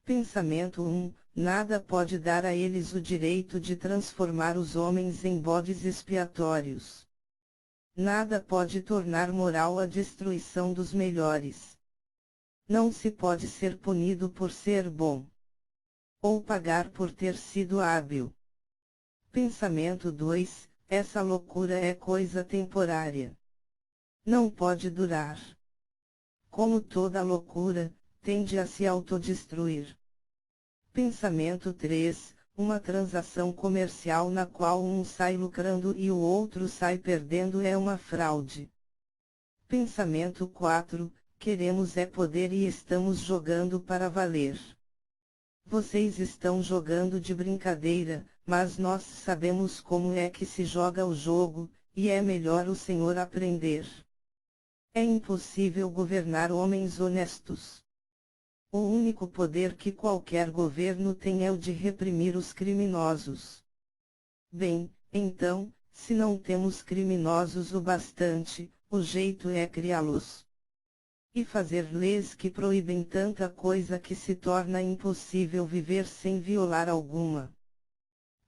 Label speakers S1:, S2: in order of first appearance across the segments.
S1: Pensamento 1. Nada pode dar a eles o direito de transformar os homens em bodes expiatórios. Nada pode tornar moral a destruição dos melhores. Não se pode ser punido por ser bom, ou pagar por ter sido hábil. Pensamento 2. Essa loucura é coisa temporária. Não pode durar. Como toda loucura, tende a se autodestruir. Pensamento 3. Uma transação comercial na qual um sai lucrando e o outro sai perdendo é uma fraude. Pensamento 4. Queremos é poder e estamos jogando para valer. Vocês estão jogando de brincadeira, mas nós sabemos como é que se joga o jogo, e é melhor o Senhor aprender. É impossível governar homens honestos. O único poder que qualquer governo tem é o de reprimir os criminosos. Bem, então, se não temos criminosos o bastante, o jeito é criá-los. E fazer leis que proíbem tanta coisa que se torna impossível viver sem violar alguma.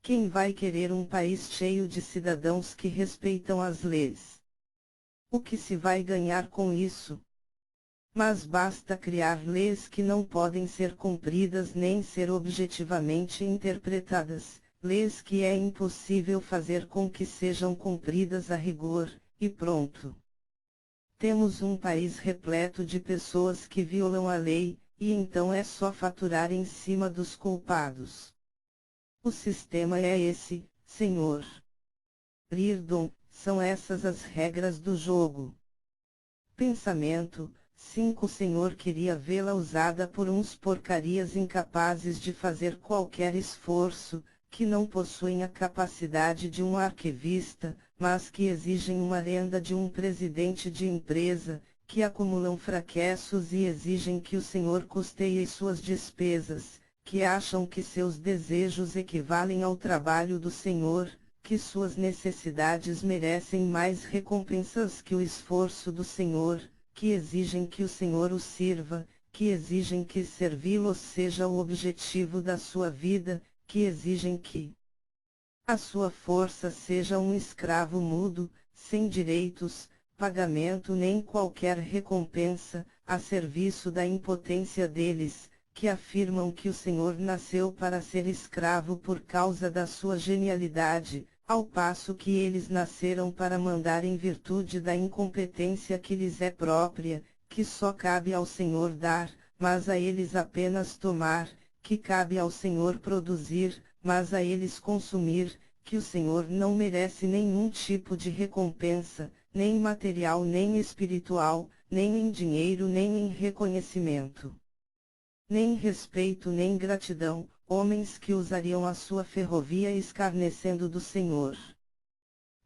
S1: Quem vai querer um país cheio de cidadãos que respeitam as leis? O que se vai ganhar com isso? Mas basta criar leis que não podem ser cumpridas nem ser objetivamente interpretadas, leis que é impossível fazer com que sejam cumpridas a rigor, e pronto. Temos um país repleto de pessoas que violam a lei, e então é só faturar em cima dos culpados. O sistema é esse, senhor. Riordan, são essas as regras do jogo. Pensamento 5. O senhor queria vê-la usada por uns porcarias incapazes de fazer qualquer esforço, que não possuem a capacidade de um arquivista, mas que exigem uma renda de um presidente de empresa, que acumulam fraquessos e exigem que o senhor custeie suas despesas, que acham que seus desejos equivalem ao trabalho do senhor, que suas necessidades merecem mais recompensas que o esforço do senhor, que exigem que o senhor os sirva, que exigem que servi-los seja o objetivo da sua vida, que exigem que a sua força seja um escravo mudo, sem direitos, pagamento nem qualquer recompensa, a serviço da impotência deles, que afirmam que o Senhor nasceu para ser escravo por causa da sua genialidade, ao passo que eles nasceram para mandar em virtude da incompetência que lhes é própria, que só cabe ao Senhor dar, mas a eles apenas tomar, que cabe ao Senhor produzir, mas a eles consumir, que o Senhor não merece nenhum tipo de recompensa, nem material nem espiritual, nem em dinheiro nem em reconhecimento. Nem respeito nem gratidão, homens que usariam a sua ferrovia escarnecendo do Senhor.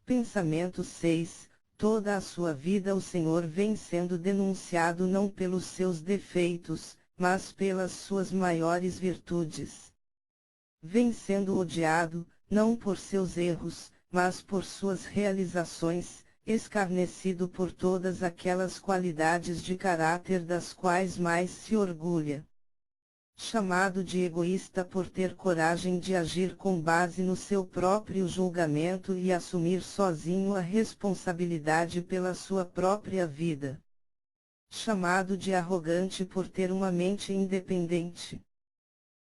S1: Pensamento 6. Toda a sua vida o Senhor vem sendo denunciado não pelos seus defeitos, mas pelas suas maiores virtudes. Vem sendo odiado, não por seus erros, mas por suas realizações, escarnecido por todas aquelas qualidades de caráter das quais mais se orgulha. Chamado de egoísta por ter coragem de agir com base no seu próprio julgamento e assumir sozinho a responsabilidade pela sua própria vida. Chamado de arrogante por ter uma mente independente.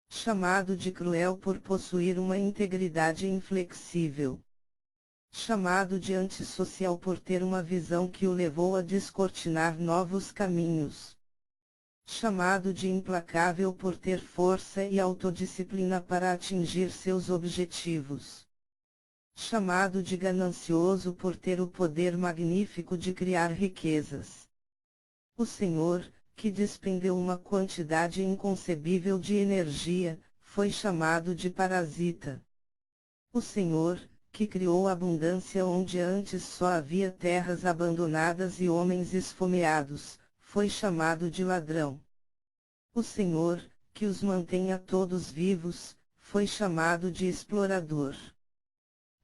S1: Chamado de cruel por possuir uma integridade inflexível. Chamado de antissocial por ter uma visão que o levou a descortinar novos caminhos. Chamado de implacável por ter força e autodisciplina para atingir seus objetivos. Chamado de ganancioso por ter o poder magnífico de criar riquezas. O Senhor, que despendeu uma quantidade inconcebível de energia, foi chamado de parasita. O Senhor, que criou abundância onde antes só havia terras abandonadas e homens esfomeados, foi chamado de ladrão. O Senhor, que os mantém a todos vivos, foi chamado de explorador.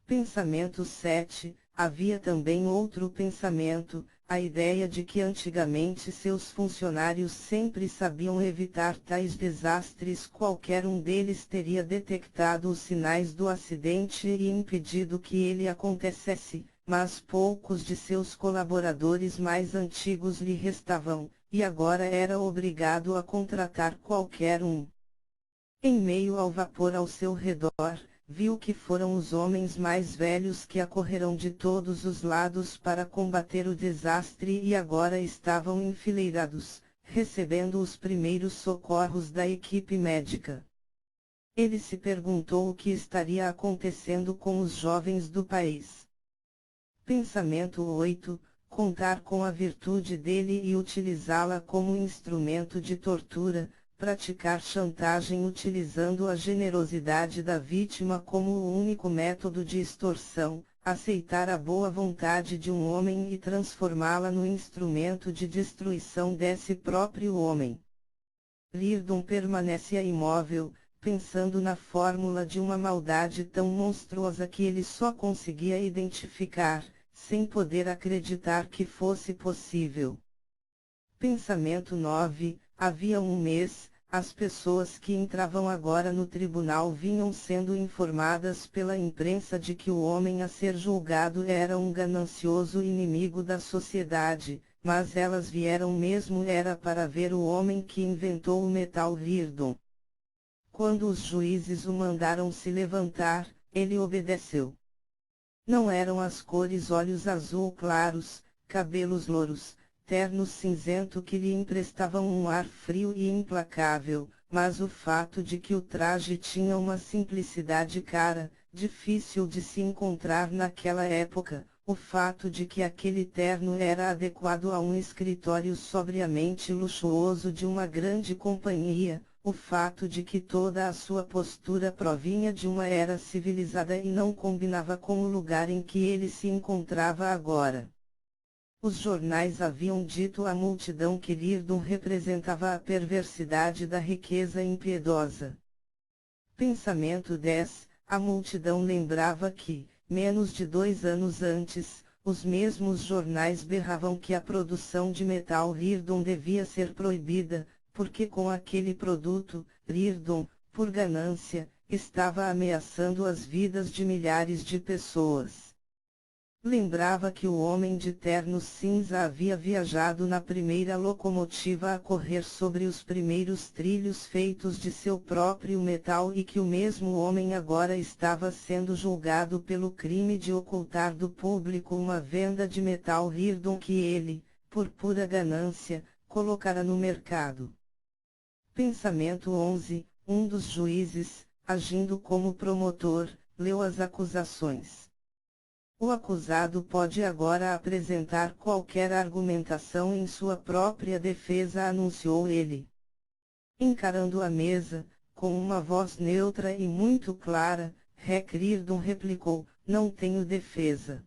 S1: Pensamento 7. Havia também outro pensamento, a ideia de que antigamente seus funcionários sempre sabiam evitar tais desastres. Qualquer um deles teria detectado os sinais do acidente e impedido que ele acontecesse, mas poucos de seus colaboradores mais antigos lhe restavam, e agora era obrigado a contratar qualquer um. Em meio ao vapor ao seu redor, viu que foram os homens mais velhos que acorreram de todos os lados para combater o desastre e agora estavam enfileirados, recebendo os primeiros socorros da equipe médica. Ele se perguntou o que estaria acontecendo com os jovens do país. Pensamento 8. Contar com a virtude dele e utilizá-la como instrumento de tortura, praticar chantagem utilizando a generosidade da vítima como o único método de extorsão, aceitar a boa vontade de um homem e transformá-la no instrumento de destruição desse próprio homem. Reardon permanecia imóvel, pensando na fórmula de uma maldade tão monstruosa que ele só conseguia identificar, sem poder acreditar que fosse possível. Pensamento 9. Havia um mês, as pessoas que entravam agora no tribunal vinham sendo informadas pela imprensa de que o homem a ser julgado era um ganancioso inimigo da sociedade, mas elas vieram mesmo era para ver o homem que inventou o metal Reardon. Quando os juízes o mandaram se levantar, ele obedeceu. Não eram as cores olhos azul claros, cabelos louros, terno cinzento que lhe emprestavam um ar frio e implacável, mas o fato de que o traje tinha uma simplicidade cara, difícil de se encontrar naquela época, o fato de que aquele terno era adequado a um escritório sobriamente luxuoso de uma grande companhia, o fato de que toda a sua postura provinha de uma era civilizada e não combinava com o lugar em que ele se encontrava agora. Os jornais haviam dito à multidão que Reardon representava a perversidade da riqueza impiedosa. Pensamento 10. A multidão lembrava que, menos de 2 anos antes, os mesmos jornais berravam que a produção de metal Reardon devia ser proibida, porque com aquele produto, Reardon, por ganância, estava ameaçando as vidas de milhares de pessoas. Lembrava que o homem de terno cinza havia viajado na primeira locomotiva a correr sobre os primeiros trilhos feitos de seu próprio metal e que o mesmo homem agora estava sendo julgado pelo crime de ocultar do público uma venda de metal Reardon que ele, por pura ganância, colocara no mercado. Pensamento 11. Um dos juízes, agindo como promotor, leu as acusações. O acusado pode agora apresentar qualquer argumentação em sua própria defesa, anunciou ele. Encarando a mesa, com uma voz neutra e muito clara, Reardon replicou: não tenho defesa.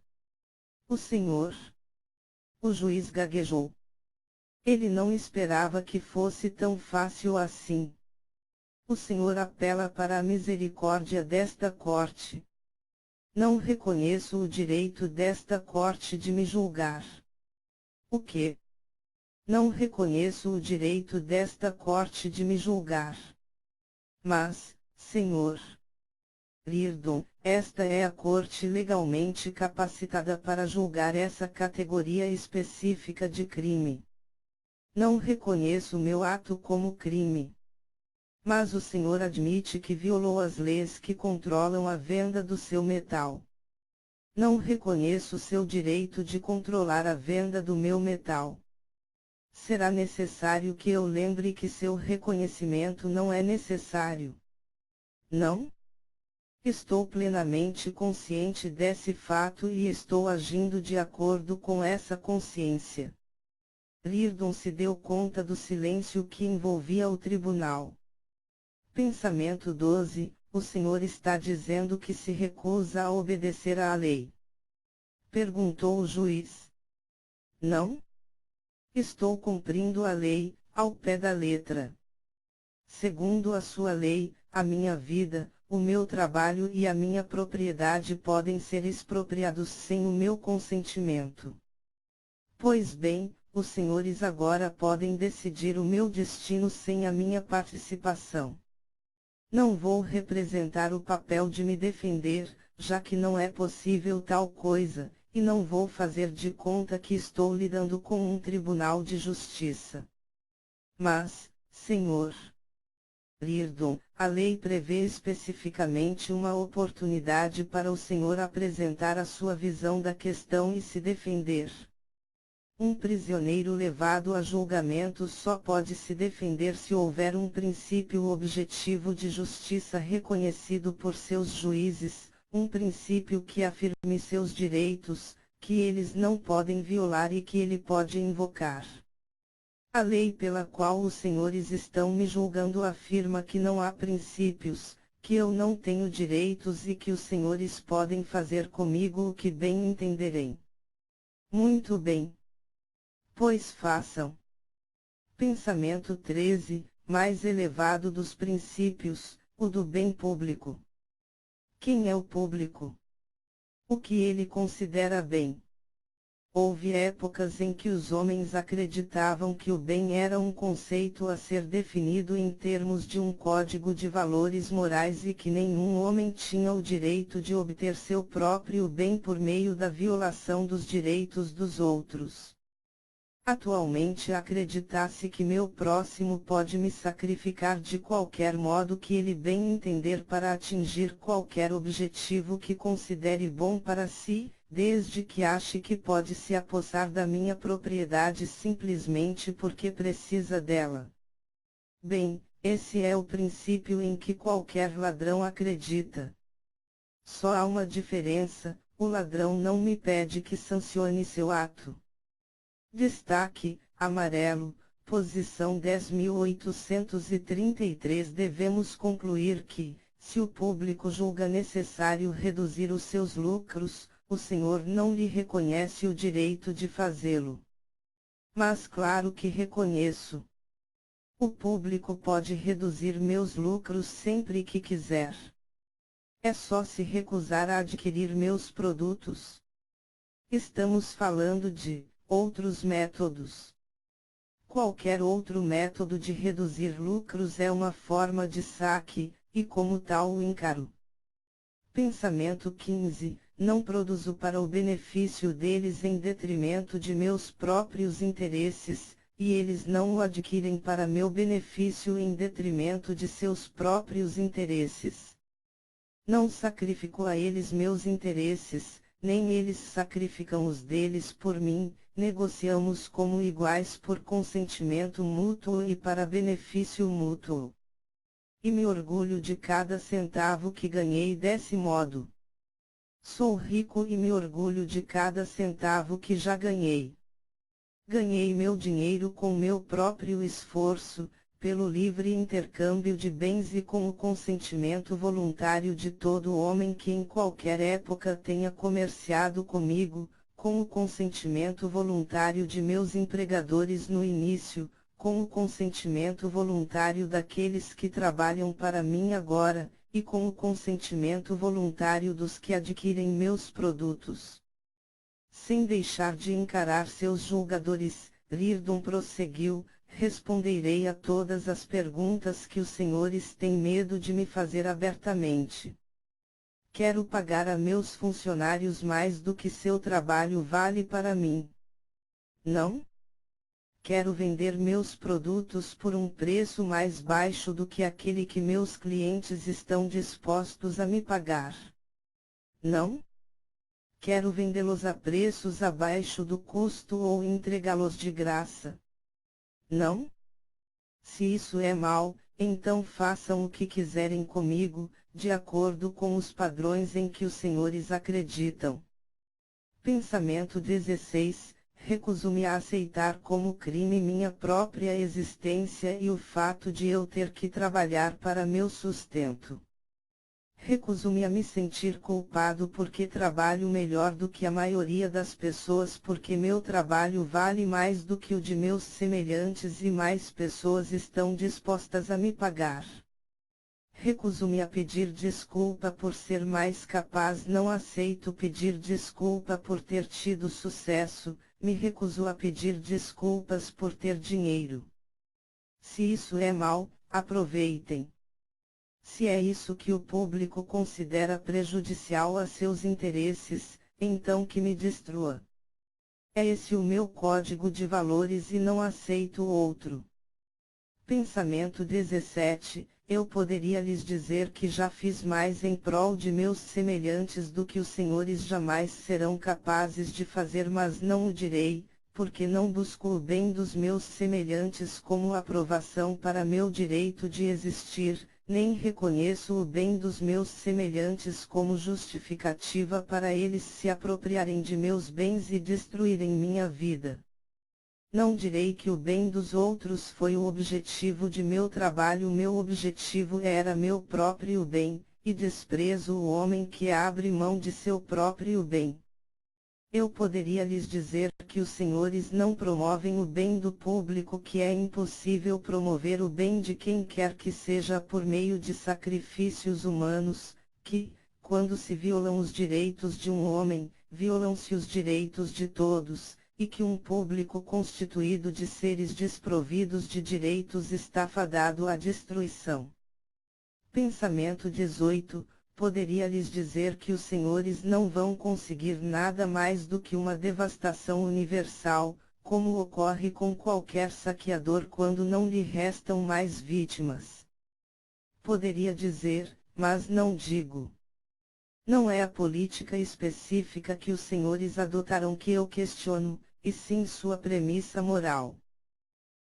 S1: O senhor? O juiz gaguejou. Ele não esperava que fosse tão fácil assim. O senhor apela para a misericórdia desta corte. Não reconheço o direito desta corte de me julgar. O quê? Não reconheço o direito desta corte de me julgar. Mas, senhor Reardon, esta é a corte legalmente capacitada para julgar essa categoria específica de crime. Não reconheço meu ato como crime. Mas o senhor admite que violou as leis que controlam a venda do seu metal. Não reconheço seu direito de controlar a venda do meu metal. Será necessário que eu lembre que seu reconhecimento não é necessário. Não? Estou plenamente consciente desse fato e estou agindo de acordo com essa consciência. Reardon se deu conta do silêncio que envolvia o tribunal. Pensamento 12. O senhor está dizendo que se recusa a obedecer à lei? Perguntou o juiz. Não? Estou cumprindo a lei, ao pé da letra. Segundo a sua lei, a minha vida, o meu trabalho e a minha propriedade podem ser expropriados sem o meu consentimento. Pois bem, os senhores agora podem decidir o meu destino sem a minha participação. Não vou representar o papel de me defender, já que não é possível tal coisa, e não vou fazer de conta que estou lidando com um tribunal de justiça. Mas, senhor Reardon, a lei prevê especificamente uma oportunidade para o senhor apresentar a sua visão da questão e se defender. Um prisioneiro levado a julgamento só pode se defender se houver um princípio objetivo de justiça reconhecido por seus juízes, um princípio que afirme seus direitos, que eles não podem violar e que ele pode invocar. A lei pela qual os senhores estão me julgando afirma que não há princípios, que eu não tenho direitos e que os senhores podem fazer comigo o que bem entenderem. Muito bem. Pois façam. Pensamento 13, mais elevado dos princípios, o do bem público. Quem é o público? O que ele considera bem? Houve épocas em que os homens acreditavam que o bem era um conceito a ser definido em termos de um código de valores morais e que nenhum homem tinha o direito de obter seu próprio bem por meio da violação dos direitos dos outros. Atualmente acredita-se que meu próximo pode me sacrificar de qualquer modo que ele bem entender para atingir qualquer objetivo que considere bom para si, desde que ache que pode se apossar da minha propriedade simplesmente porque precisa dela. Bem, esse é o princípio em que qualquer ladrão acredita. Só há uma diferença: o ladrão não me pede que sancione seu ato. Destaque, amarelo, posição 10.833. Devemos concluir que, se o público julga necessário reduzir os seus lucros, o senhor não lhe reconhece o direito de fazê-lo. Mas claro que reconheço. O público pode reduzir meus lucros sempre que quiser. É só se recusar a adquirir meus produtos. Estamos falando de outros métodos. Qualquer outro método de reduzir lucros é uma forma de saque, e como tal o encaro. Pensamento 15. Não produzo para o benefício deles em detrimento de meus próprios interesses, e eles não o adquirem para meu benefício em detrimento de seus próprios interesses. Não sacrifico a eles meus interesses, nem eles sacrificam os deles por mim. Negociamos como iguais por consentimento mútuo e para benefício mútuo. E me orgulho de cada centavo que ganhei desse modo. Sou rico e me orgulho de cada centavo que já ganhei. Ganhei meu dinheiro com meu próprio esforço, pelo livre intercâmbio de bens e com o consentimento voluntário de todo homem que em qualquer época tenha comerciado comigo, com o consentimento voluntário de meus empregadores no início, com o consentimento voluntário daqueles que trabalham para mim agora, e com o consentimento voluntário dos que adquirem meus produtos. Sem deixar de encarar seus julgadores, Reardon prosseguiu: responderei a todas as perguntas que os senhores têm medo de me fazer abertamente. Quero pagar a meus funcionários mais do que seu trabalho vale para mim. Não? Quero vender meus produtos por um preço mais baixo do que aquele que meus clientes estão dispostos a me pagar. Não? Quero vendê-los a preços abaixo do custo ou entregá-los de graça. Não? Se isso é mal, então façam o que quiserem comigo, de acordo com os padrões em que os senhores acreditam. Pensamento 16. Recuso-me a aceitar como crime minha própria existência e o fato de eu ter que trabalhar para meu sustento. Recuso-me a me sentir culpado porque trabalho melhor do que a maioria das pessoas, porque meu trabalho vale mais do que o de meus semelhantes e mais pessoas estão dispostas a me pagar. Recuso-me a pedir desculpa por ser mais capaz, não aceito pedir desculpa por ter tido sucesso, me recuso a pedir desculpas por ter dinheiro. Se isso é mal, aproveitem. Se é isso que o público considera prejudicial a seus interesses, então que me destrua. É esse o meu código de valores e não aceito outro. Pensamento 17. Eu poderia lhes dizer que já fiz mais em prol de meus semelhantes do que os senhores jamais serão capazes de fazer, mas não o direi, porque não busco o bem dos meus semelhantes como aprovação para meu direito de existir, nem reconheço o bem dos meus semelhantes como justificativa para eles se apropriarem de meus bens e destruírem minha vida. Não direi que o bem dos outros foi o objetivo de meu trabalho, meu objetivo era meu próprio bem, e desprezo o homem que abre mão de seu próprio bem. Eu poderia lhes dizer que os senhores não promovem o bem do público, que é impossível promover o bem de quem quer que seja por meio de sacrifícios humanos, que, quando se violam os direitos de um homem, violam-se os direitos de todos, e que um público constituído de seres desprovidos de direitos está fadado à destruição. Pensamento 18. Poderia lhes dizer que os senhores não vão conseguir nada mais do que uma devastação universal, como ocorre com qualquer saqueador quando não lhe restam mais vítimas. Poderia dizer, mas não digo. Não é a política específica que os senhores adotarão que eu questiono, e sim sua premissa moral.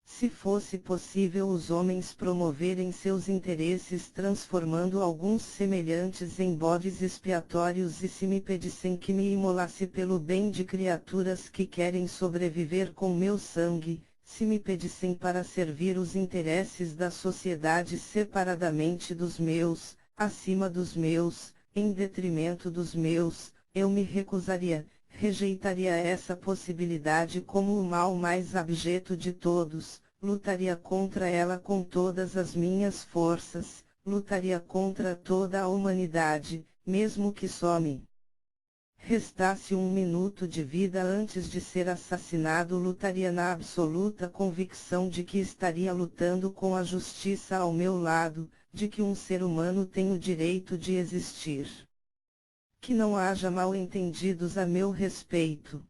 S1: Se fosse possível os homens promoverem seus interesses transformando alguns semelhantes em bodes expiatórios, e se me pedissem que me imolasse pelo bem de criaturas que querem sobreviver com meu sangue, se me pedissem para servir os interesses da sociedade separadamente dos meus, acima dos meus, em detrimento dos meus, eu me recusaria, rejeitaria essa possibilidade como o mal mais abjeto de todos, lutaria contra ela com todas as minhas forças, lutaria contra toda a humanidade, mesmo que só me restasse 1 minuto de vida antes de ser assassinado, lutaria na absoluta convicção de que estaria lutando com a justiça ao meu lado, de que um ser humano tem o direito de existir. Que não haja mal-entendidos a meu respeito.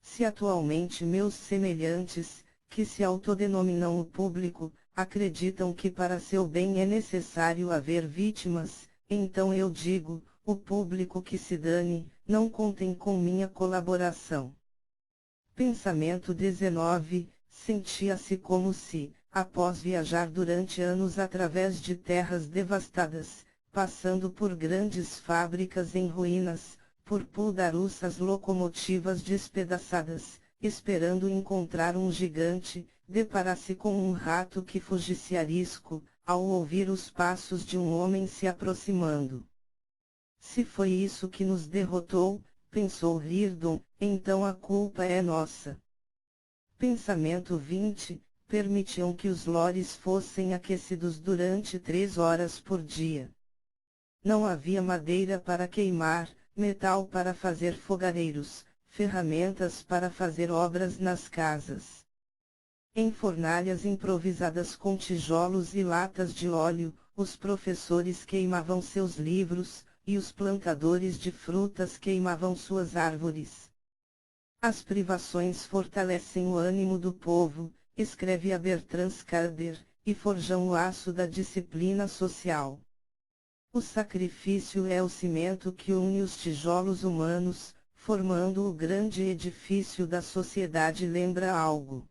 S1: Se atualmente meus semelhantes, que se autodenominam o público, acreditam que para seu bem é necessário haver vítimas, então eu digo, o público que se dane, não contem com minha colaboração. Pensamento 19. Sentia-se como se, após viajar durante anos através de terras devastadas, passando por grandes fábricas em ruínas, por puldaruças locomotivas despedaçadas, esperando encontrar um gigante, deparasse com um rato que fugisse arisco, ao ouvir os passos de um homem se aproximando. Se foi isso que nos derrotou, pensou Riordan, então a culpa é nossa. Pensamento 20. Permitiam que os lores fossem aquecidos durante 3 horas por dia. Não havia madeira para queimar, metal para fazer fogareiros, ferramentas para fazer obras nas casas. Em fornalhas improvisadas com tijolos e latas de óleo, os professores queimavam seus livros, e os plantadores de frutas queimavam suas árvores. As privações fortalecem o ânimo do povo, escreve a Bertrand Scarder, e forjam o aço da disciplina social. O sacrifício é o cimento que une os tijolos humanos, formando o grande edifício da sociedade. Lembra algo?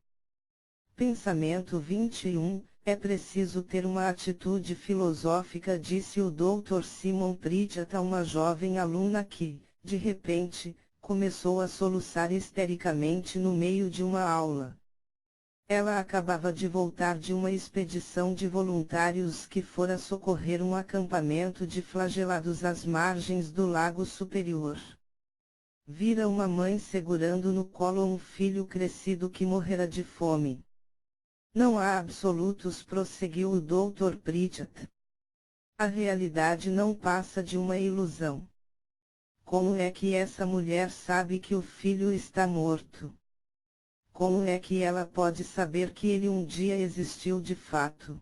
S1: Pensamento 21. É preciso ter uma atitude filosófica, disse o Dr. Simon Pritchett a uma jovem aluna que, de repente, começou a soluçar histericamente no meio de uma aula. Ela acabava de voltar de uma expedição de voluntários que fora socorrer um acampamento de flagelados às margens do Lago Superior. Vira uma mãe segurando no colo um filho crescido que morrera de fome. Não há absolutos, prosseguiu o Dr. Pritchett. A realidade não passa de uma ilusão. Como é que essa mulher sabe que o filho está morto? Como é que ela pode saber que ele um dia existiu de fato?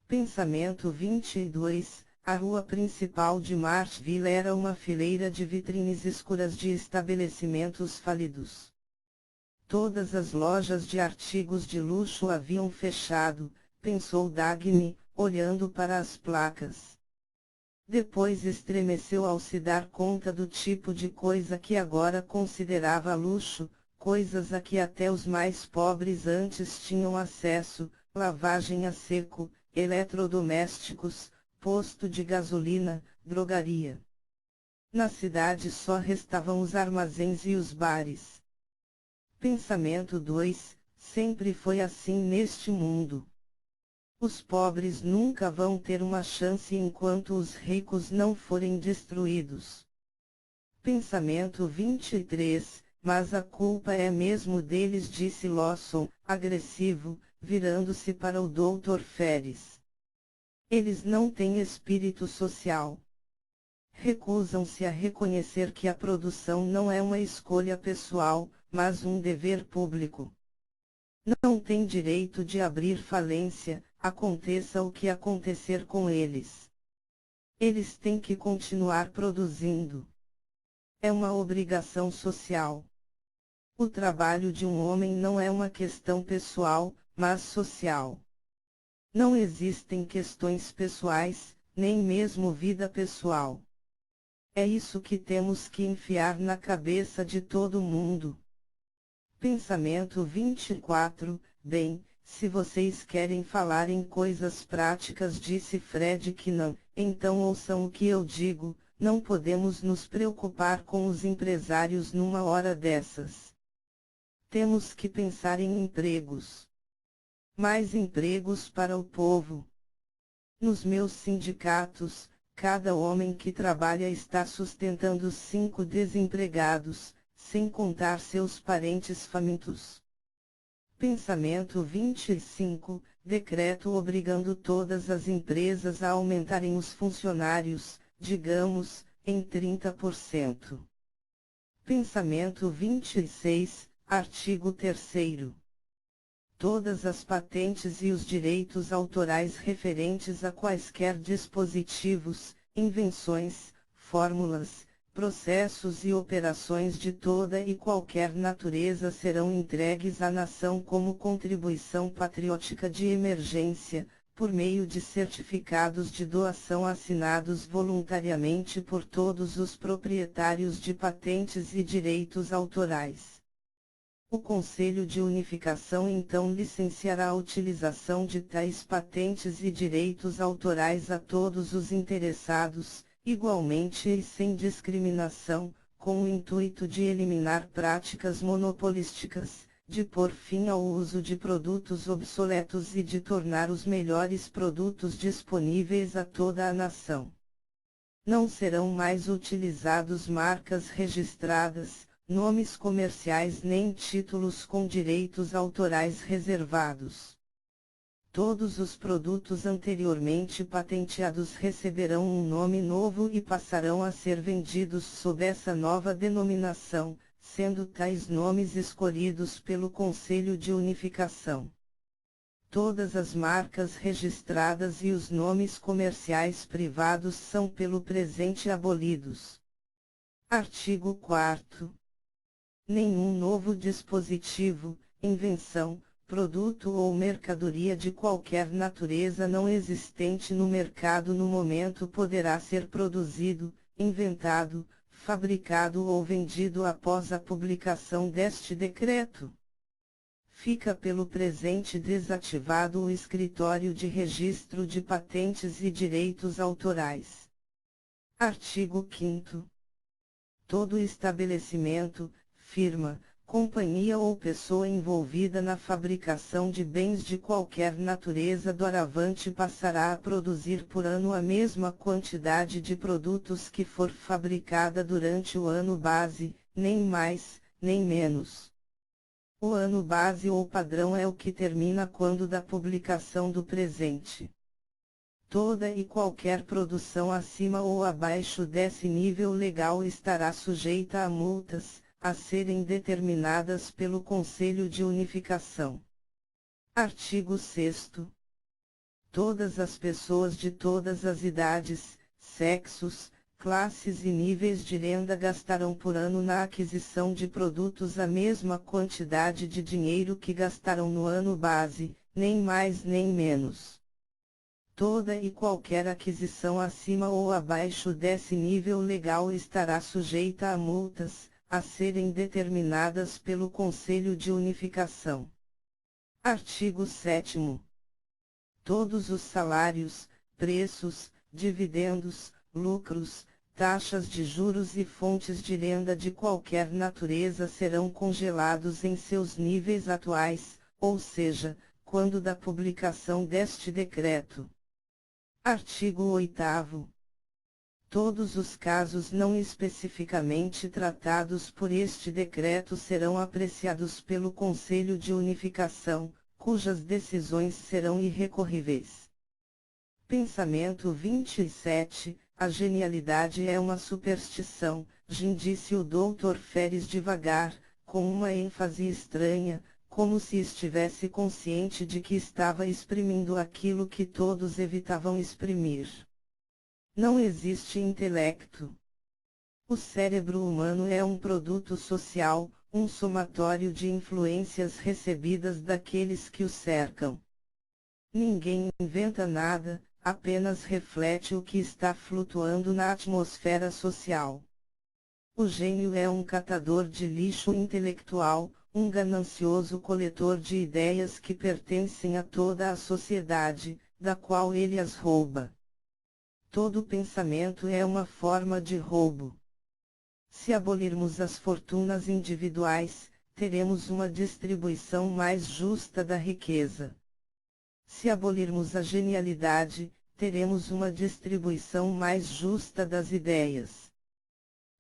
S1: Pensamento 22. A rua principal de Marshville era uma fileira de vitrines escuras de estabelecimentos falidos. Todas as lojas de artigos de luxo haviam fechado, pensou Dagny, olhando para as placas. Depois estremeceu ao se dar conta do tipo de coisa que agora considerava luxo, coisas a que até os mais pobres antes tinham acesso: lavagem a seco, eletrodomésticos, posto de gasolina, drogaria. Na cidade só restavam os armazéns e os bares. Pensamento 2. Sempre foi assim neste mundo. Os pobres nunca vão ter uma chance enquanto os ricos não forem destruídos. Pensamento 23. Mas a culpa é mesmo deles, disse Lawson, agressivo, virando-se para o Dr. Ferris. Eles não têm espírito social. Recusam-se a reconhecer que a produção não é uma escolha pessoal, mas um dever público. Não têm direito de abrir falência, aconteça o que acontecer com eles. Eles têm que continuar produzindo. É uma obrigação social. O trabalho de um homem não é uma questão pessoal, mas social. Não existem questões pessoais, nem mesmo vida pessoal. É isso que temos que enfiar na cabeça de todo mundo. Pensamento 24. Bem, se vocês querem falar em coisas práticas, disse Fred Keenan, então ouçam o que eu digo: não podemos nos preocupar com os empresários numa hora dessas. Temos que pensar em empregos. Mais empregos para o povo. Nos meus sindicatos, cada homem que trabalha está sustentando 5 desempregados, sem contar seus parentes famintos. Pensamento 25. Decreto obrigando todas as empresas a aumentarem os funcionários, digamos, em 30%. Pensamento 26. Artigo 3º. Todas as patentes e os direitos autorais referentes a quaisquer dispositivos, invenções, fórmulas, processos e operações de toda e qualquer natureza serão entregues à nação como contribuição patriótica de emergência, por meio de certificados de doação assinados voluntariamente por todos os proprietários de patentes e direitos autorais. O Conselho de Unificação então licenciará a utilização de tais patentes e direitos autorais a todos os interessados, igualmente e sem discriminação, com o intuito de eliminar práticas monopolísticas, de pôr fim ao uso de produtos obsoletos e de tornar os melhores produtos disponíveis a toda a nação. Não serão mais utilizados marcas registradas, nomes comerciais nem títulos com direitos autorais reservados. Todos os produtos anteriormente patenteados receberão um nome novo e passarão a ser vendidos sob essa nova denominação, sendo tais nomes escolhidos pelo Conselho de Unificação. Todas as marcas registradas e os nomes comerciais privados são pelo presente abolidos. Artigo 4º. Nenhum novo dispositivo, invenção, produto ou mercadoria de qualquer natureza não existente no mercado no momento poderá ser produzido, inventado, fabricado ou vendido após a publicação deste decreto. Fica pelo presente desativado o Escritório de Registro de Patentes e Direitos Autorais. Artigo 5º. Todo estabelecimento, firma, companhia ou pessoa envolvida na fabricação de bens de qualquer natureza doravante passará a produzir por ano a mesma quantidade de produtos que for fabricada durante o ano base, nem mais, nem menos. O ano base ou padrão é o que termina quando da publicação do presente Toda e qualquer produção acima ou abaixo desse nível legal estará sujeita a multas, a serem determinadas pelo Conselho de Unificação. Artigo 6º. Todas as pessoas de todas as idades, sexos, classes e níveis de renda gastarão por ano na aquisição de produtos a mesma quantidade de dinheiro que gastaram no ano base, nem mais nem menos. Toda e qualquer aquisição acima ou abaixo desse nível legal estará sujeita a multas, a serem determinadas pelo Conselho de Unificação. Artigo 7º. Todos os salários, preços, dividendos, lucros, taxas de juros e fontes de renda de qualquer natureza serão congelados em seus níveis atuais, ou seja, quando da publicação deste decreto. Artigo 8º. Todos os casos não especificamente tratados por este decreto serão apreciados pelo Conselho de Unificação, cujas decisões serão irrecorríveis. Pensamento 27. A genialidade é uma superstição, disse o Dr. Feres devagar, com uma ênfase estranha, como se estivesse consciente de que estava exprimindo aquilo que todos evitavam exprimir. Não existe intelecto. O cérebro humano é um produto social, um somatório de influências recebidas daqueles que o cercam. Ninguém inventa nada, apenas reflete o que está flutuando na atmosfera social. O gênio é um catador de lixo intelectual, um ganancioso coletor de ideias que pertencem a toda a sociedade, da qual ele as rouba. Todo pensamento é uma forma de roubo. Se abolirmos as fortunas individuais, teremos uma distribuição mais justa da riqueza. Se abolirmos a genialidade, teremos uma distribuição mais justa das ideias.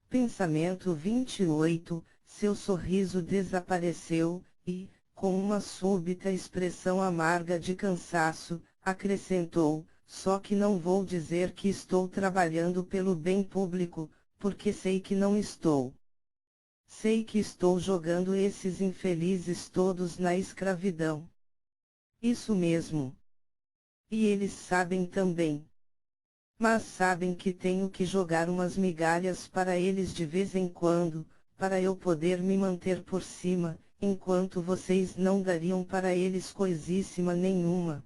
S1: Pensamento 28. Seu sorriso desapareceu, e, com uma súbita expressão amarga de cansaço, acrescentou: só que não vou dizer que estou trabalhando pelo bem público, porque sei que não estou. Sei que estou jogando esses infelizes todos na escravidão. Isso mesmo. E eles sabem também. Mas sabem que tenho que jogar umas migalhas para eles de vez em quando, para eu poder me manter por cima, enquanto vocês não dariam para eles coisíssima nenhuma.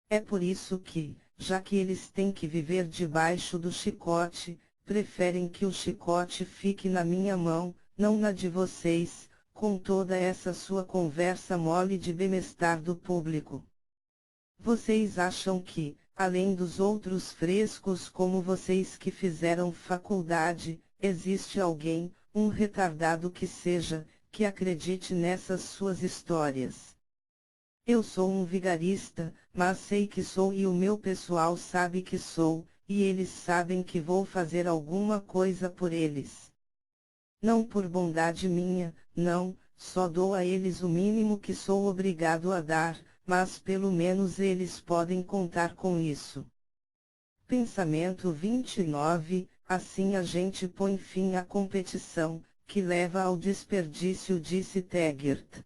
S1: É por isso que, já que eles têm que viver debaixo do chicote, preferem que o chicote fique na minha mão, não na de vocês, com toda essa sua conversa mole de bem-estar do público. Vocês acham que, além dos outros frescos como vocês que fizeram faculdade, existe alguém, um retardado que seja, que acredite nessas suas histórias? Eu sou um vigarista, mas sei que sou e o meu pessoal sabe que sou, e eles sabem que vou fazer alguma coisa por eles. Não por bondade minha, não, só dou a eles o mínimo que sou obrigado a dar, mas pelo menos eles podem contar com isso. Pensamento 29. Assim a gente põe fim à competição, que leva ao desperdício, disse Taggart.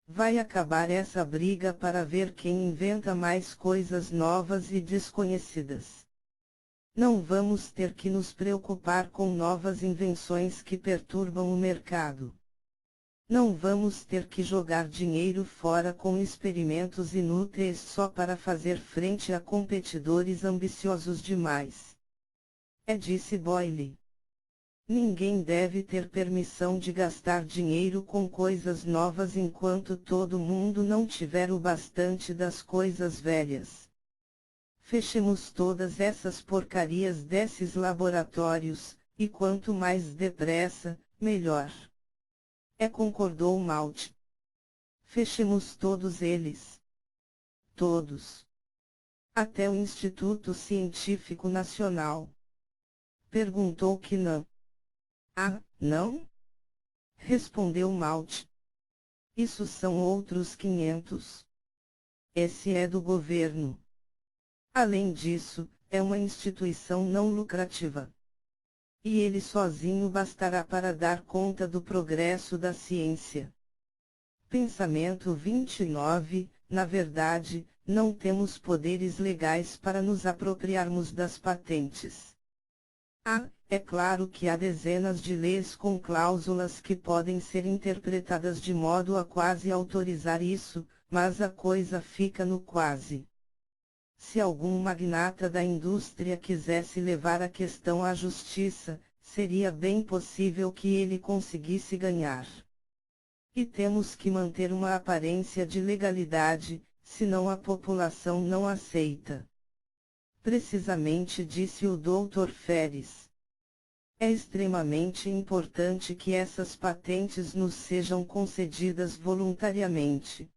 S1: Vai acabar essa briga para ver quem inventa mais coisas novas e desconhecidas. Não vamos ter que nos preocupar com novas invenções que perturbam o mercado. Não vamos ter que jogar dinheiro fora com experimentos inúteis só para fazer frente a competidores ambiciosos demais. Disse Boyle. Ninguém deve ter permissão de gastar dinheiro com coisas novas enquanto todo mundo não tiver o bastante das coisas velhas. Fechemos todas essas porcarias desses laboratórios, e quanto mais depressa, melhor. Concordou Malt. Fechemos todos eles. Todos. Até o Instituto Científico Nacional. Perguntou Knan. Ah, não? Respondeu Malt. Isso são outros 500. Esse é do governo. Além disso, é uma instituição não lucrativa. E ele sozinho bastará para dar conta do progresso da ciência. Pensamento 29. Na verdade, não temos poderes legais para nos apropriarmos das patentes. É claro que há dezenas de leis com cláusulas que podem ser interpretadas de modo a quase autorizar isso, mas a coisa fica no quase. Se algum magnata da indústria quisesse levar a questão à justiça, seria bem possível que ele conseguisse ganhar. E temos que manter uma aparência de legalidade, senão a população não aceita. Precisamente disse o Dr. Ferris. É extremamente importante que essas patentes nos sejam concedidas voluntariamente.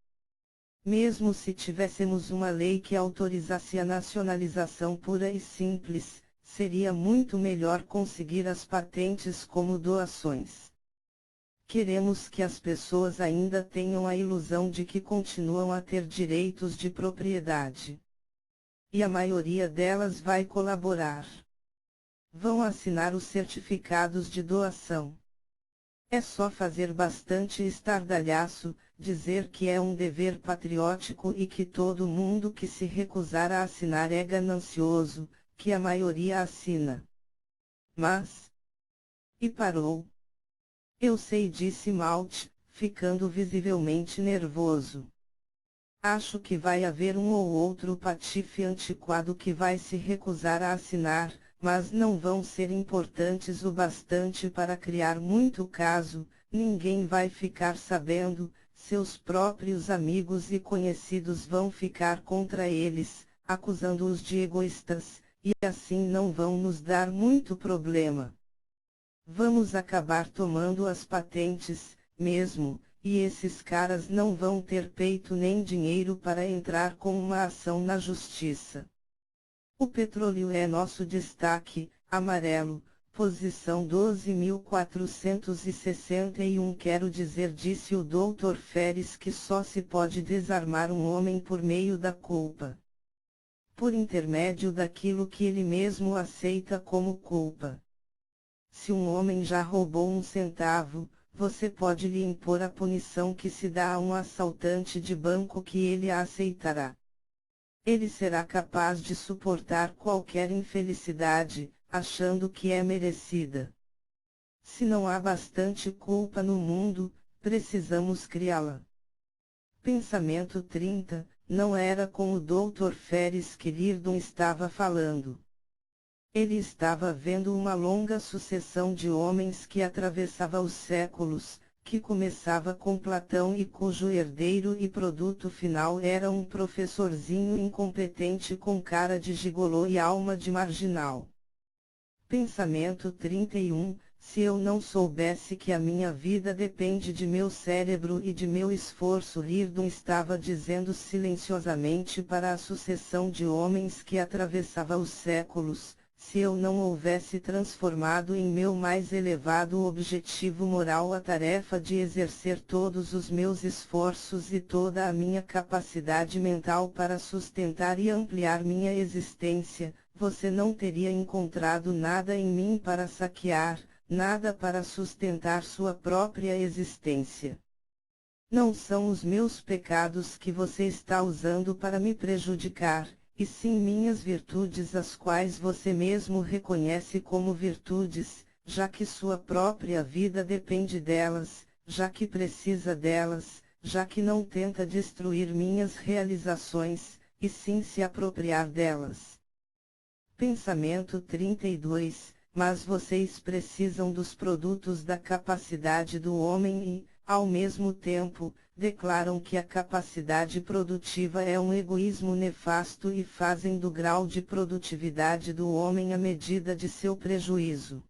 S1: Mesmo se tivéssemos uma lei que autorizasse a nacionalização pura e simples, seria muito melhor conseguir as patentes como doações. Queremos que as pessoas ainda tenham a ilusão de que continuam a ter direitos de propriedade. E a maioria delas vai colaborar. Vão assinar os certificados de doação. É só fazer bastante estardalhaço, dizer que é um dever patriótico e que todo mundo que se recusar a assinar é ganancioso, que a maioria assina. Mas... E parou. Eu sei, disse Malt, ficando visivelmente nervoso. Acho que vai haver um ou outro patife antiquado que vai se recusar a assinar, mas não vão ser importantes o bastante para criar muito caso, ninguém vai ficar sabendo, seus próprios amigos e conhecidos vão ficar contra eles, acusando-os de egoístas, e assim não vão nos dar muito problema. Vamos acabar tomando as patentes, mesmo, e esses caras não vão ter peito nem dinheiro para entrar com uma ação na justiça. O petróleo é nosso destaque, amarelo, posição 12.461. Quero dizer, disse o Dr. Ferris, que só se pode desarmar um homem por meio da culpa. Por intermédio daquilo que ele mesmo aceita como culpa. Se um homem já roubou um centavo, você pode lhe impor a punição que se dá a um assaltante de banco, que ele a aceitará. Ele será capaz de suportar qualquer infelicidade, achando que é merecida. Se não há bastante culpa no mundo, precisamos criá-la. Pensamento 30. Não era com o Dr. Ferris que Reardon estava falando. Ele estava vendo uma longa sucessão de homens que atravessava os séculos, que começava com Platão e cujo herdeiro e produto final era um professorzinho incompetente com cara de gigolô e alma de marginal. Pensamento 31. Se eu não soubesse que a minha vida depende de meu cérebro e de meu esforço, Reardon estava dizendo silenciosamente para a sucessão de homens que atravessava os séculos, se eu não houvesse transformado em meu mais elevado objetivo moral a tarefa de exercer todos os meus esforços e toda a minha capacidade mental para sustentar e ampliar minha existência, você não teria encontrado nada em mim para saquear, nada para sustentar sua própria existência. Não são os meus pecados que você está usando para me prejudicar, e sim minhas virtudes, as quais você mesmo reconhece como virtudes, já que sua própria vida depende delas, já que precisa delas, já que não tenta destruir minhas realizações, e sim se apropriar delas. Pensamento 32. Mas vocês precisam dos produtos da capacidade do homem e, ao mesmo tempo, declaram que a capacidade produtiva é um egoísmo nefasto e fazem do grau de produtividade do homem a medida de seu prejuízo.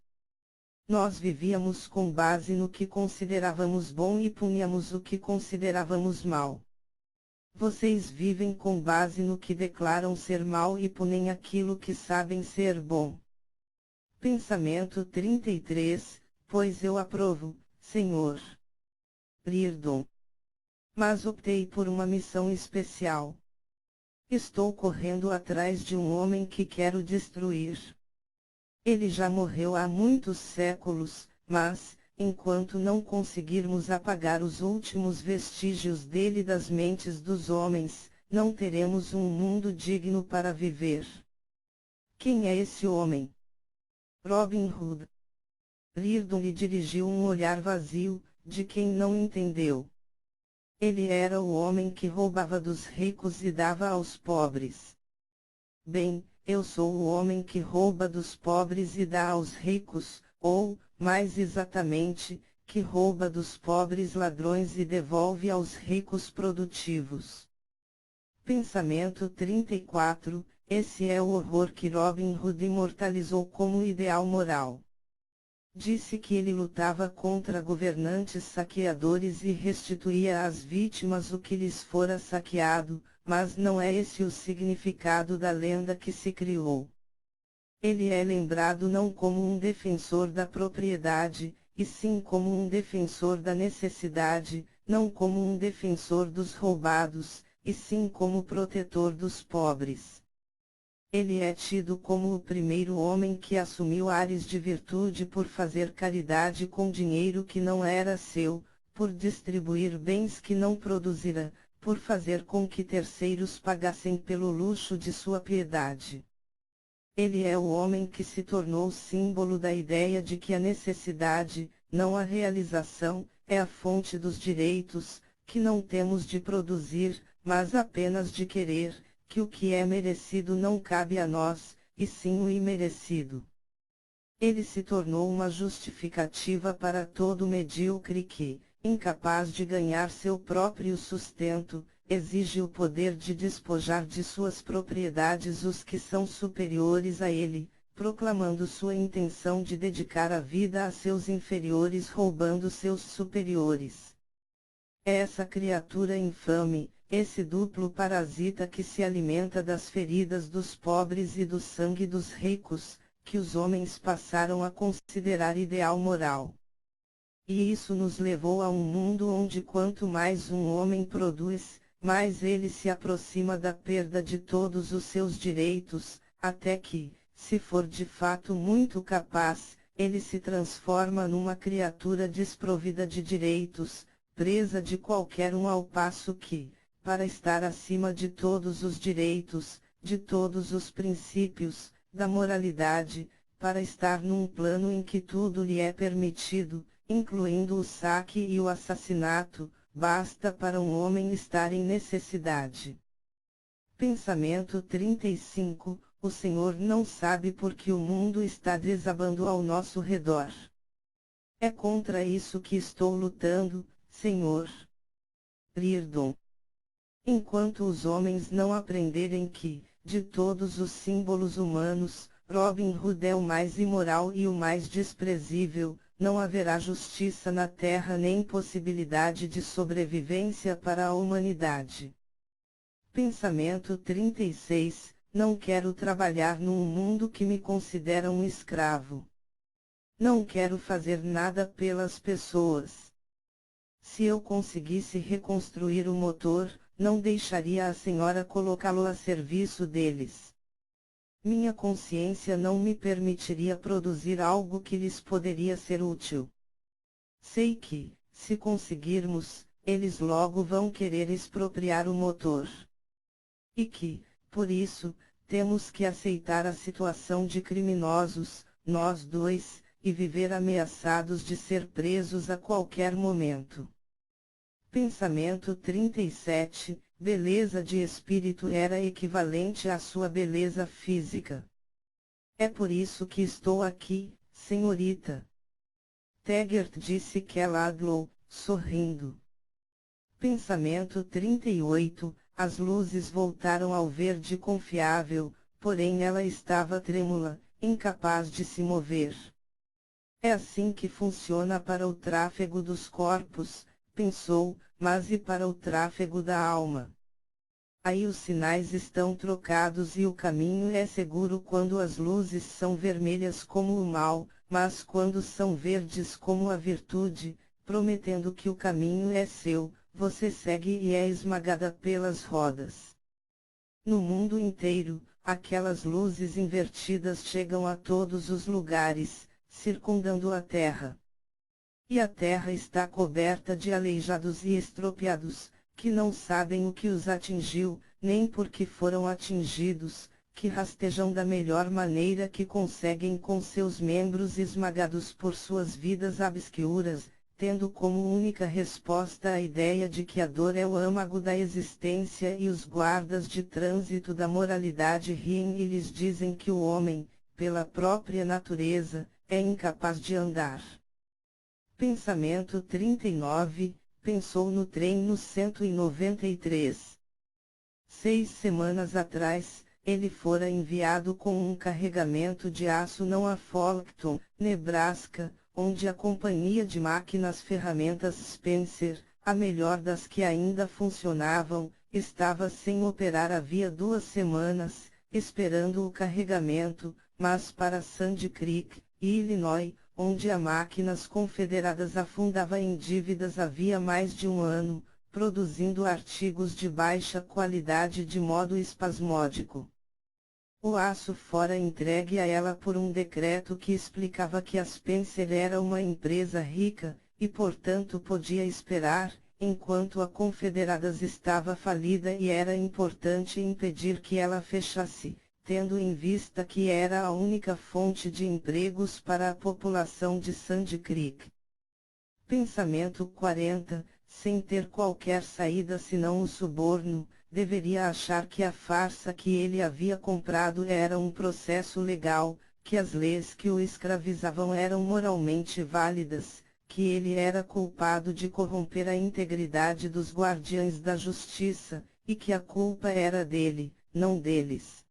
S1: Nós vivíamos com base no que considerávamos bom e punhamos o que considerávamos mal. Vocês vivem com base no que declaram ser mal e punem aquilo que sabem ser bom. Pensamento 33. Pois eu aprovo, Senhor Reardon. Mas optei por uma missão especial. Estou correndo atrás de um homem que quero destruir. Ele já morreu há muitos séculos, mas, enquanto não conseguirmos apagar os últimos vestígios dele das mentes dos homens, não teremos um mundo digno para viver. Quem é esse homem? Robin Hood. Riordan lhe dirigiu um olhar vazio, de quem não entendeu. Ele era o homem que roubava dos ricos e dava aos pobres. Bem, eu sou o homem que rouba dos pobres e dá aos ricos, ou, mais exatamente, que rouba dos pobres ladrões e devolve aos ricos produtivos. Pensamento 34. Esse é o horror que Robin Hood imortalizou como ideal moral. Disse que ele lutava contra governantes saqueadores e restituía às vítimas o que lhes fora saqueado, mas não é esse o significado da lenda que se criou. Ele é lembrado não como um defensor da propriedade, e sim como um defensor da necessidade, não como um defensor dos roubados, e sim como protetor dos pobres. Ele é tido como o primeiro homem que assumiu ares de virtude por fazer caridade com dinheiro que não era seu, por distribuir bens que não produzira, por fazer com que terceiros pagassem pelo luxo de sua piedade. Ele é o homem que se tornou símbolo da ideia de que a necessidade, não a realização, é a fonte dos direitos, que não temos de produzir, mas apenas de querer, que o que é merecido não cabe a nós, e sim o imerecido. Ele se tornou uma justificativa para todo medíocre que, incapaz de ganhar seu próprio sustento, exige o poder de despojar de suas propriedades os que são superiores a ele, proclamando sua intenção de dedicar a vida a seus inferiores roubando seus superiores. Essa criatura infame, esse duplo parasita que se alimenta das feridas dos pobres e do sangue dos ricos, que os homens passaram a considerar ideal moral. E isso nos levou a um mundo onde quanto mais um homem produz, mais ele se aproxima da perda de todos os seus direitos, até que, se for de fato muito capaz, ele se transforma numa criatura desprovida de direitos, presa de qualquer um ao passo que, para estar acima de todos os direitos, de todos os princípios, da moralidade, para estar num plano em que tudo lhe é permitido, incluindo o saque e o assassinato, basta para um homem estar em necessidade. Pensamento 35. O Senhor não sabe por que o mundo está desabando ao nosso redor. É contra isso que estou lutando, Senhor. Riordan. Enquanto os homens não aprenderem que, de todos os símbolos humanos, Robin Hood é o mais imoral e o mais desprezível, não haverá justiça na Terra nem possibilidade de sobrevivência para a humanidade. Pensamento 36. Não quero trabalhar num mundo que me considera um escravo. Não quero fazer nada pelas pessoas. Se eu conseguisse reconstruir o motor, não deixaria a senhora colocá-lo a serviço deles. Minha consciência não me permitiria produzir algo que lhes poderia ser útil. Sei que, se conseguirmos, eles logo vão querer expropriar o motor. E que, por isso, temos que aceitar a situação de criminosos, nós dois, e viver ameaçados de ser presos a qualquer momento. Pensamento 37. Beleza de espírito era equivalente à sua beleza física. É por isso que estou aqui, senhorita. Taggart disse Keladlow, sorrindo. Pensamento 38. As luzes voltaram ao verde confiável, porém ela estava trêmula, incapaz de se mover. É assim que funciona para o tráfego dos corpos, pensou, mas e para o tráfego da alma? Aí os sinais estão trocados e o caminho é seguro quando as luzes são vermelhas como o mal, mas quando são verdes como a virtude, prometendo que o caminho é seu, você segue e é esmagada pelas rodas. No mundo inteiro, aquelas luzes invertidas chegam a todos os lugares, circundando a Terra. E a Terra está coberta de aleijados e estropiados, que não sabem o que os atingiu, nem por que foram atingidos, que rastejam da melhor maneira que conseguem com seus membros esmagados por suas vidas obscuras, tendo como única resposta a ideia de que a dor é o âmago da existência e os guardas de trânsito da moralidade riem e lhes dizem que o homem, pela própria natureza, é incapaz de andar. Pensamento 39, pensou no trem no 193. 6 semanas atrás, ele fora enviado com um carregamento de aço não a Fulton, Nebraska, onde a companhia de máquinas ferramentas Spencer, a melhor das que ainda funcionavam, estava sem operar havia 2 semanas, esperando o carregamento, mas para Sandy Creek, Illinois, onde a Máquinas Confederadas afundava em dívidas havia mais de 1 ano, produzindo artigos de baixa qualidade de modo espasmódico. O aço fora entregue a ela por um decreto que explicava que a Spencer era uma empresa rica, e portanto podia esperar, enquanto a Confederadas estava falida e era importante impedir que ela fechasse, tendo em vista que era a única fonte de empregos para a população de Sandy Creek. Pensamento 40, sem ter qualquer saída senão o suborno, deveria achar que a farsa que ele havia comprado era um processo legal, que as leis que o escravizavam eram moralmente válidas, que ele era culpado de corromper a integridade dos guardiães da justiça, e que a culpa era dele, não deles.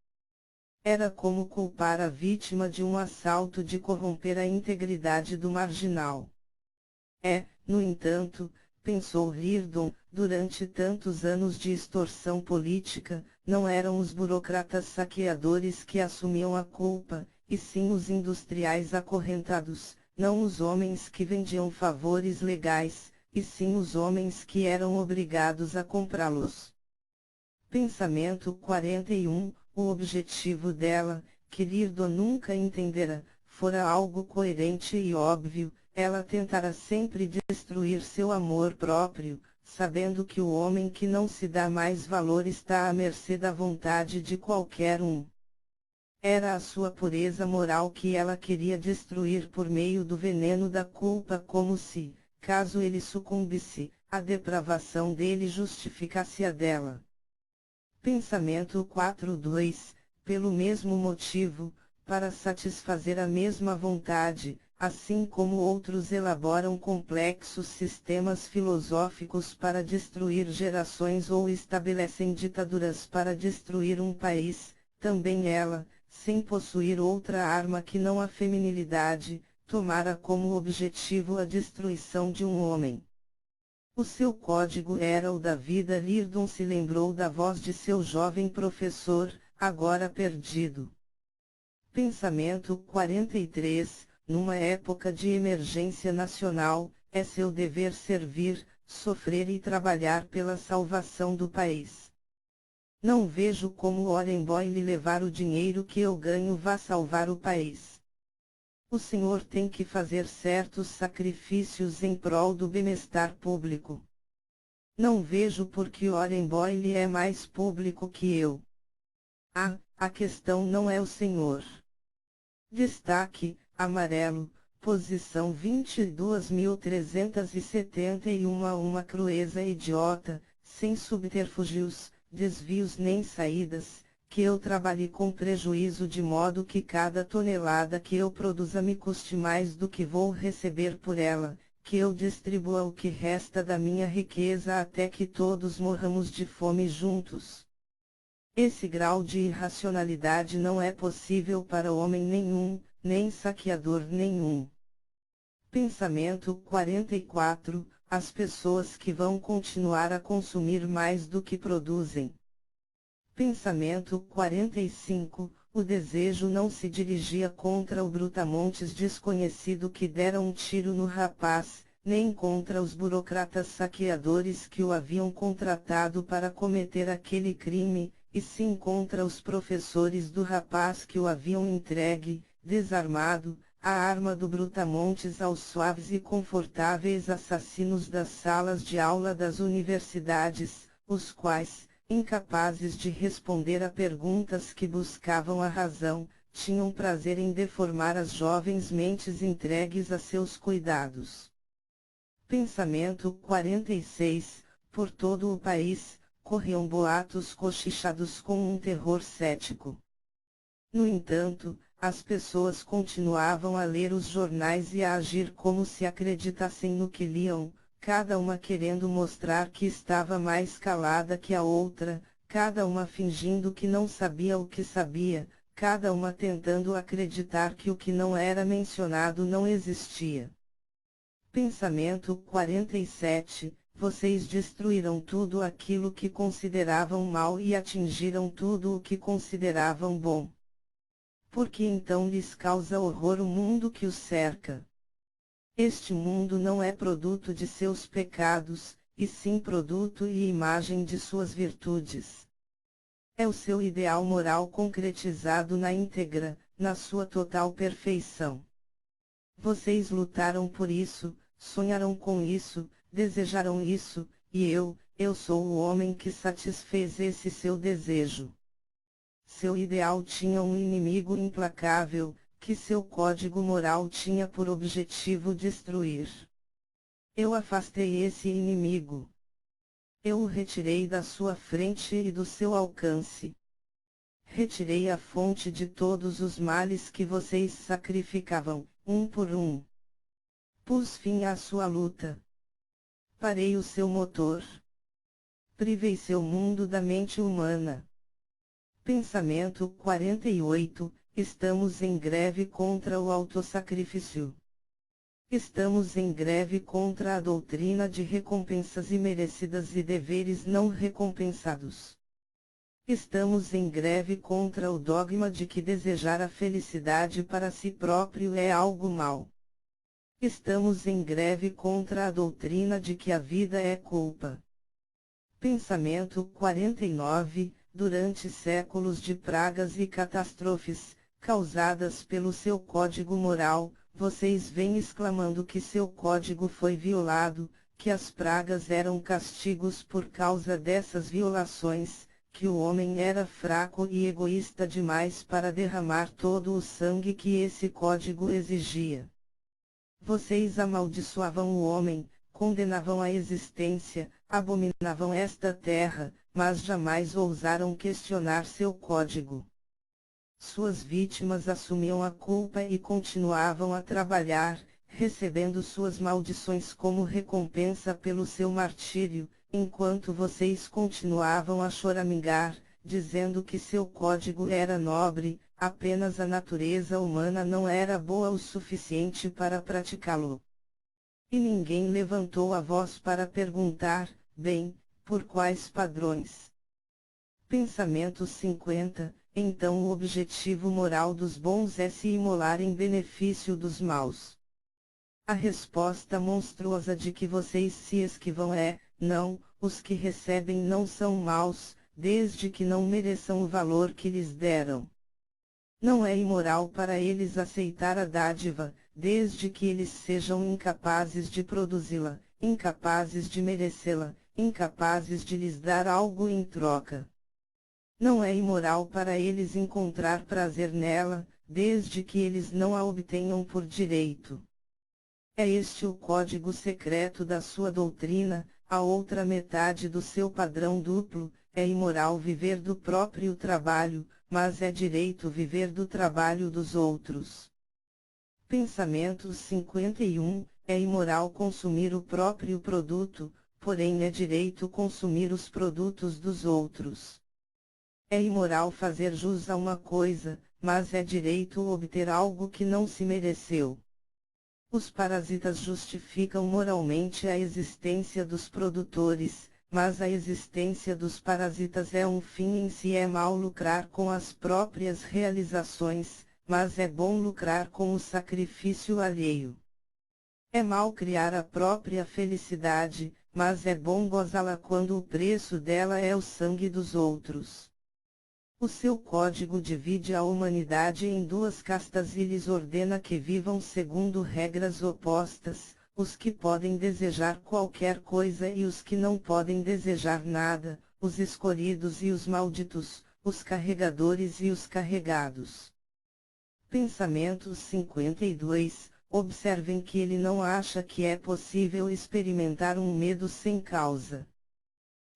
S1: Era como culpar a vítima de um assalto de corromper a integridade do marginal. No entanto, pensou Riordan, durante tantos anos de extorsão política, não eram os burocratas saqueadores que assumiam a culpa, e sim os industriais acorrentados, não os homens que vendiam favores legais, e sim os homens que eram obrigados a comprá-los. Pensamento 41, o objetivo dela, que Riordan nunca entendera, fora algo coerente e óbvio. Ela tentará sempre destruir seu amor próprio, sabendo que o homem que não se dá mais valor está à mercê da vontade de qualquer um. Era a sua pureza moral que ela queria destruir por meio do veneno da culpa, como se, caso ele sucumbisse, a depravação dele justificasse a dela. Pensamento 42, pelo mesmo motivo, para satisfazer a mesma vontade, assim como outros elaboram complexos sistemas filosóficos para destruir gerações ou estabelecem ditaduras para destruir um país, também ela, sem possuir outra arma que não a feminilidade, tomara como objetivo a destruição de um homem. O seu código era o da vida. Riordan se lembrou da voz de seu jovem professor, agora perdido. Pensamento 43, numa época de emergência nacional, é seu dever servir, sofrer e trabalhar pela salvação do país. Não vejo como Warren Boyle levar o dinheiro que eu ganho vá salvar o país. O senhor tem que fazer certos sacrifícios em prol do bem-estar público. Não vejo por que Warren Boyle é mais público que eu. A questão não é o senhor. Destaque, amarelo, posição 22.371. Uma crueza idiota, sem subterfúgios, desvios nem saídas, que eu trabalhe com prejuízo de modo que cada tonelada que eu produza me custe mais do que vou receber por ela, que eu distribua o que resta da minha riqueza até que todos morramos de fome juntos. Esse grau de irracionalidade não é possível para homem nenhum, nem saqueador nenhum. Pensamento 44, as pessoas que vão continuar a consumir mais do que produzem. Pensamento 45, o desejo não se dirigia contra o brutamontes desconhecido que dera um tiro no rapaz, nem contra os burocratas saqueadores que o haviam contratado para cometer aquele crime. e sim contra os professores do rapaz que o haviam entregue, desarmado, a arma do brutamontes aos suaves e confortáveis assassinos das salas de aula das universidades, os quais, incapazes de responder a perguntas que buscavam a razão, tinham prazer em deformar as jovens mentes entregues a seus cuidados. Pensamento 46. Por todo o país, corriam boatos cochichados com um terror cético. No entanto, as pessoas continuavam a ler os jornais e a agir como se acreditassem no que liam, cada uma querendo mostrar que estava mais calada que a outra, cada uma fingindo que não sabia o que sabia, cada uma tentando acreditar que o que não era mencionado não existia. Pensamento 47. Vocês destruíram tudo aquilo que consideravam mal e atingiram tudo o que consideravam bom. Por que então lhes causa horror o mundo que os cerca? Este mundo não é produto de seus pecados, e sim produto e imagem de suas virtudes. É o seu ideal moral concretizado na íntegra, na sua total perfeição. Vocês lutaram por isso, sonharam com isso, desejaram isso, e eu sou o homem que satisfez esse seu desejo. Seu ideal tinha um inimigo implacável, que seu código moral tinha por objetivo destruir. Eu afastei esse inimigo. Eu o retirei da sua frente e do seu alcance. Retirei a fonte de todos os males que vocês sacrificavam, um por um. Pus fim à sua luta. Parei o seu motor. Privei seu mundo da mente humana. Pensamento 48. Estamos em greve contra o autossacrifício. Estamos em greve contra a doutrina de recompensas imerecidas e deveres não recompensados. Estamos em greve contra o dogma de que desejar a felicidade para si próprio é algo mau. Estamos em greve contra a doutrina de que a vida é culpa. Pensamento 49. Durante séculos de pragas e catástrofes, causadas pelo seu código moral, vocês vêm exclamando que seu código foi violado, que as pragas eram castigos por causa dessas violações, que o homem era fraco e egoísta demais para derramar todo o sangue que esse código exigia. Vocês amaldiçoavam o homem, condenavam a existência, abominavam esta terra, mas jamais ousaram questionar seu código. Suas vítimas assumiam a culpa e continuavam a trabalhar, recebendo suas maldições como recompensa pelo seu martírio, enquanto vocês continuavam a choramingar, dizendo que seu código era nobre, apenas a natureza humana não era boa o suficiente para praticá-lo. E ninguém levantou a voz para perguntar, bem, por quais padrões? Pensamento 50. Então o objetivo moral dos bons é se imolar em benefício dos maus. A resposta monstruosa de que vocês se esquivam é, não, os que recebem não são maus, desde que não mereçam o valor que lhes deram. Não é imoral para eles aceitar a dádiva, desde que eles sejam incapazes de produzi-la, incapazes de merecê-la, incapazes de lhes dar algo em troca. Não é imoral para eles encontrar prazer nela, desde que eles não a obtenham por direito. É este o código secreto da sua doutrina, a outra metade do seu padrão duplo. É imoral viver do próprio trabalho, mas é direito viver do trabalho dos outros. Pensamento 51. É imoral consumir o próprio produto, porém é direito consumir os produtos dos outros. É imoral fazer jus a uma coisa, mas é direito obter algo que não se mereceu. Os parasitas justificam moralmente a existência dos produtores, mas a existência dos parasitas é um fim em si. É mal lucrar com as próprias realizações, mas é bom lucrar com o sacrifício alheio. É mal criar a própria felicidade, mas é bom gozá-la quando o preço dela é o sangue dos outros. O seu código divide a humanidade em duas castas e lhes ordena que vivam segundo regras opostas, os que podem desejar qualquer coisa e os que não podem desejar nada, os escolhidos e os malditos, os carregadores e os carregados. Pensamento 52. Observem que ele não acha que é possível experimentar um medo sem causa.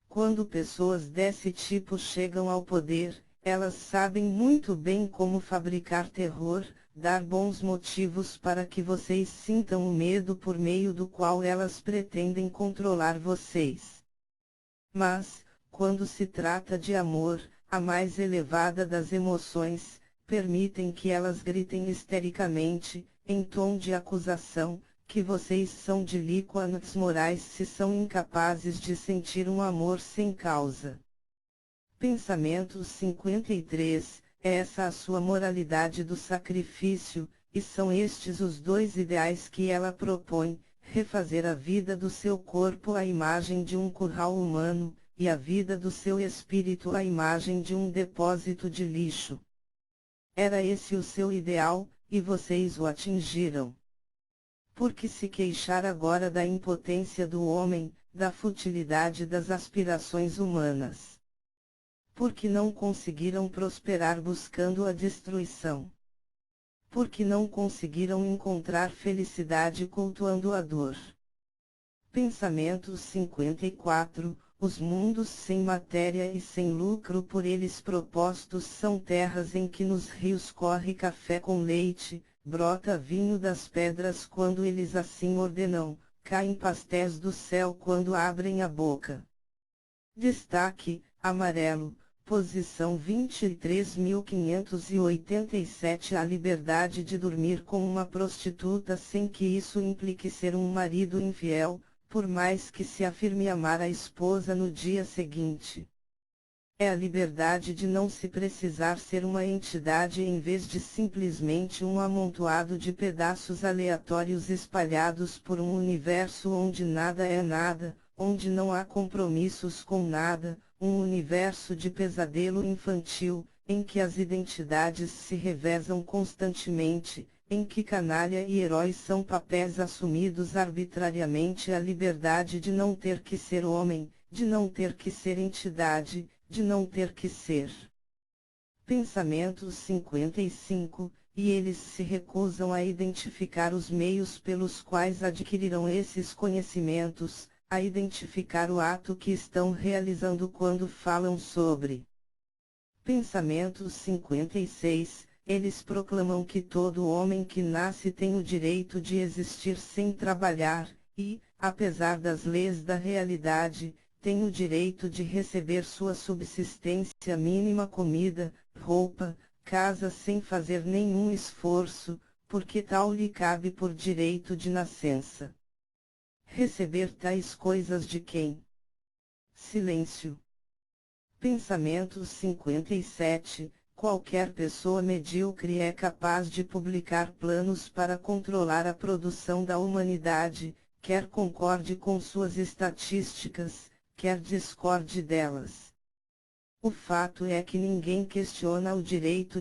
S1: Quando pessoas desse tipo chegam ao poder, elas sabem muito bem como fabricar terror, dar bons motivos para que vocês sintam o medo por meio do qual elas pretendem controlar vocês. Mas, quando se trata de amor, a mais elevada das emoções, permitem que elas gritem histericamente, em tom de acusação, que vocês são delinquentes morais se são incapazes de sentir um amor sem causa. Pensamento 53. É essa a sua moralidade do sacrifício, e são estes os dois ideais que ela propõe: refazer a vida do seu corpo à imagem de um curral humano, e a vida do seu espírito à imagem de um depósito de lixo. Era esse o seu ideal, e vocês o atingiram. Por que se queixar agora da impotência do homem, da futilidade das aspirações humanas? Porque não conseguiram prosperar buscando a destruição. Porque não conseguiram encontrar felicidade cultuando a dor. Pensamento 54. Os mundos sem matéria e sem lucro por eles propostos são terras em que nos rios corre café com leite, brota vinho das pedras quando eles assim ordenam, caem pastéis do céu quando abrem a boca. Destaque: amarelo. Posição 23.587. A liberdade de dormir com uma prostituta sem que isso implique ser um marido infiel, por mais que se afirme amar a esposa no dia seguinte. É a liberdade de não se precisar ser uma entidade em vez de simplesmente um amontoado de pedaços aleatórios espalhados por um universo onde nada é nada, onde não há compromissos com nada, um universo de pesadelo infantil, em que as identidades se revezam constantemente, em que canalha e herói são papéis assumidos arbitrariamente. A liberdade de não ter que ser homem, de não ter que ser entidade, de não ter que ser. Pensamento 55. E eles se recusam a identificar os meios pelos quais adquiriram esses conhecimentos, a identificar o ato que estão realizando quando falam sobre. Pensamento 56. Eles proclamam que todo homem que nasce tem o direito de existir sem trabalhar, e, apesar das leis da realidade, tem o direito de receber sua subsistência mínima, comida, roupa, casa sem fazer nenhum esforço, porque tal lhe cabe por direito de nascença. Receber tais coisas de quem? Silêncio. Pensamento 57. Qualquer pessoa medíocre é capaz de publicar planos para controlar a produção da humanidade, quer concorde com suas estatísticas, quer discorde delas. O fato é que ninguém questiona o direito